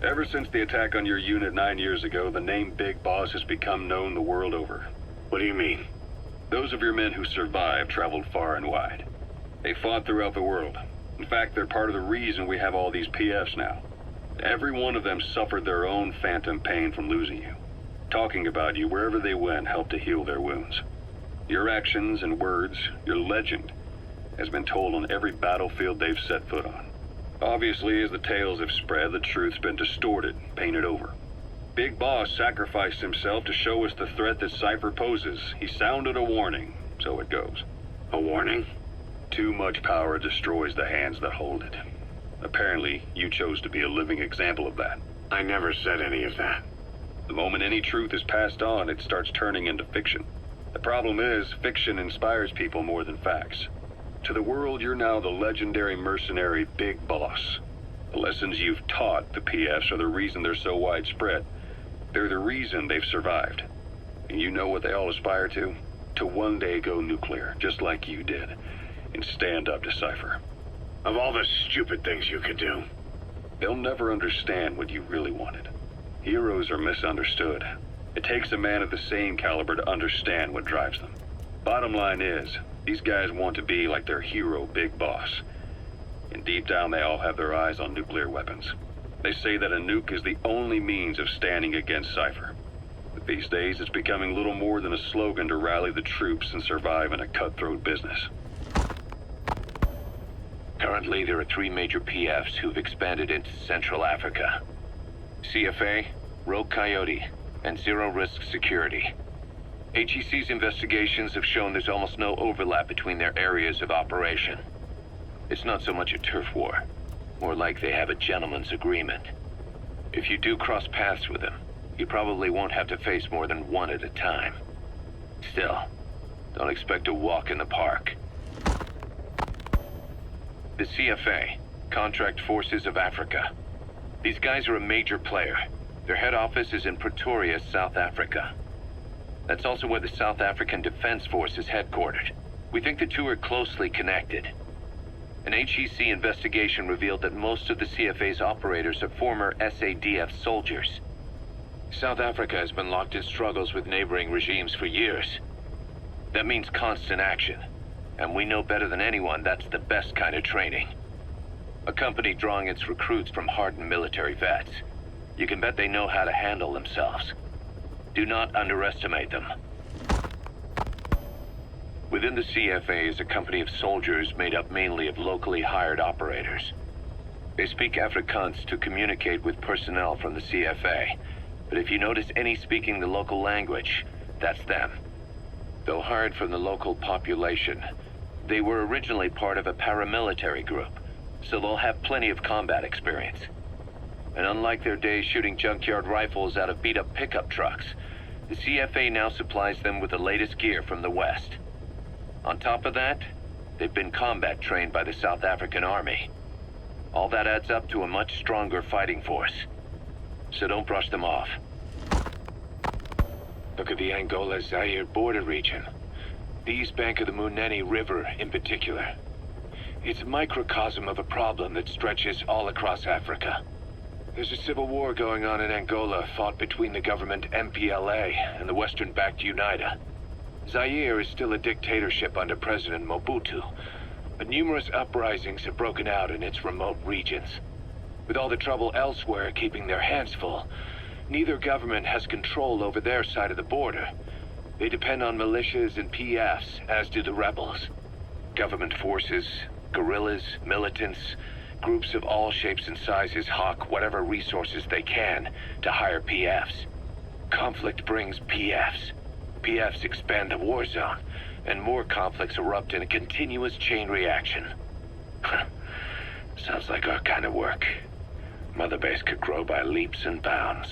Ever since the attack on your unit 9 years ago, the name Big Boss has become known the world over. What do you mean? Those of your men who survived traveled far and wide. They fought throughout the world. In fact, they're part of the reason we have all these PFs now. Every one of them suffered their own phantom pain from losing you. Talking about you wherever they went helped to heal their wounds. Your actions and words, your legend, has been told on every battlefield they've set foot on. Obviously, as the tales have spread, the truth's been distorted, painted over. Big Boss sacrificed himself to show us the threat that Cypher poses. He sounded a warning, so it goes. A warning? Too much power destroys the hands that hold it. Apparently, you chose to be a living example of that. I never said any of that. The moment any truth is passed on, it starts turning into fiction. The problem is, fiction inspires people more than facts. To the world, you're now the legendary mercenary Big Boss. The lessons you've taught the PFs are the reason they're so widespread. They're the reason they've survived. And you know what they all aspire to? To one day go nuclear, just like you did, and stand up to Cypher. Of all the stupid things you could do. They'll never understand what you really wanted. Heroes are misunderstood. It takes a man of the same caliber to understand what drives them. Bottom line is, these guys want to be like their hero Big Boss. And deep down they all have their eyes on nuclear weapons. They say that a nuke is the only means of standing against Cypher. But these days it's becoming little more than a slogan to rally the troops and survive in a cutthroat business. Currently, there are 3 major PFs who've expanded into Central Africa. CFA, Rogue Coyote, and Zero Risk Security. HEC's investigations have shown there's almost no overlap between their areas of operation. It's not so much a turf war, more like they have a gentleman's agreement. If you do cross paths with them, you probably won't have to face more than one at a time. Still, don't expect a walk in the park. The CFA, Contract Forces of Africa. These guys are a major player. Their head office is in Pretoria, South Africa. That's also where the South African Defense Force is headquartered. We think the two are closely connected. An HEC investigation revealed that most of the CFA's operators are former SADF soldiers. South Africa has been locked in struggles with neighboring regimes for years. That means constant action, and we know better than anyone that's the best kind of training. A company drawing its recruits from hardened military vets. You can bet they know how to handle themselves. Do not underestimate them. Within the CFA is a company of soldiers made up mainly of locally hired operators. They speak Afrikaans to communicate with personnel from the CFA, but if you notice any speaking the local language, that's them. Though hired from the local population, they were originally part of a paramilitary group, so they'll have plenty of combat experience. And unlike their days shooting junkyard rifles out of beat-up pickup trucks, the CFA now supplies them with the latest gear from the West. On top of that, they've been combat trained by the South African Army. All that adds up to a much stronger fighting force. So don't brush them off. Look at the Angola-Zaire border region. The east bank of the Munene River in particular. It's a microcosm of a problem that stretches all across Africa. There's a civil war going on in Angola, fought between the government MPLA and the Western-backed UNITA. Zaire is still a dictatorship under President Mobutu, but numerous uprisings have broken out in its remote regions. With all the trouble elsewhere keeping their hands full, neither government has control over their side of the border. They depend on militias and PFs, as do the rebels. Government forces, guerrillas, militants, groups of all shapes and sizes hawk whatever resources they can to hire PFs. Conflict brings PFs. PFs expand the war zone, and more conflicts erupt in a continuous chain reaction. Sounds like our kind of work. Mother Base could grow by leaps and bounds.